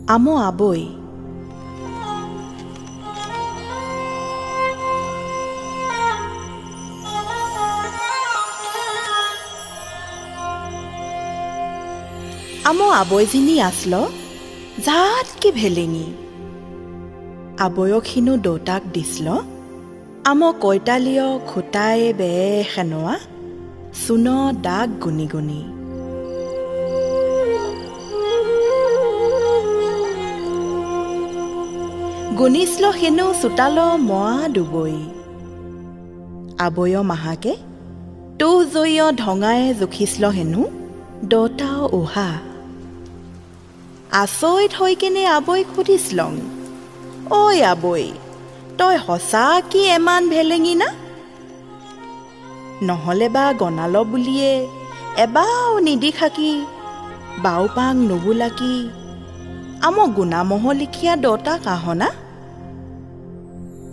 আমো আবৈ আমো আবৈজিনী আসল জাতকি ভেলেঙি আবয়খিনো দৌতাক দিছিল আমো কৈতালীয় খুটাই বে খেনোৱা চূণ দাগ গুনি গুনি গুনিছিল হেনো চোতাল মৰা ডুবই আবয় মাহাকে তো জয় ঢঙাই জুখিছিল হেনো দতাও উহা আচৰিত হৈ কিনে আবৈক সুধিছিলং ঐ আবৈ তই সঁচা কি এমান ভেলেঙি না নহ'লে বা গণাল বুলিয়ে এবাও নিদিখাকি বাওপাং নুবোলাকি আম গুণামহ লিখীয়া দতা কাহনা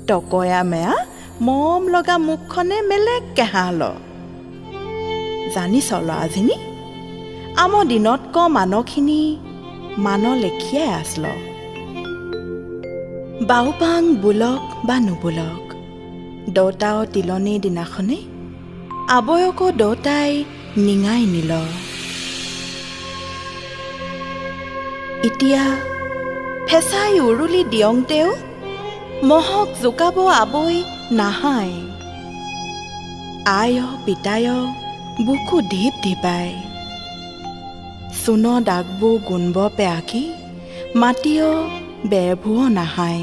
টকয়া মেয়া মম লগা মুখখনে মেলেক কেহাল জানিছ ল'ৰাজনী আম দিনতক মানখিনি মান লেখিয়াই আসল বাওপাং বোলক বা নুবোলক দতাও তিলনীৰ দিনাখনে আবয়ক দতাই নিঙাই নিল এতিয়া ফেঁচাই উৰুলি দিয়ংতেও মহক জোকাব আবৈ নাহাই আয় পিতায় বুকু ঢিপ ঢিপাই চূণ দাগবোৰ গুণব পেয়াকি মাটিও বেৰভুৱ নাহাই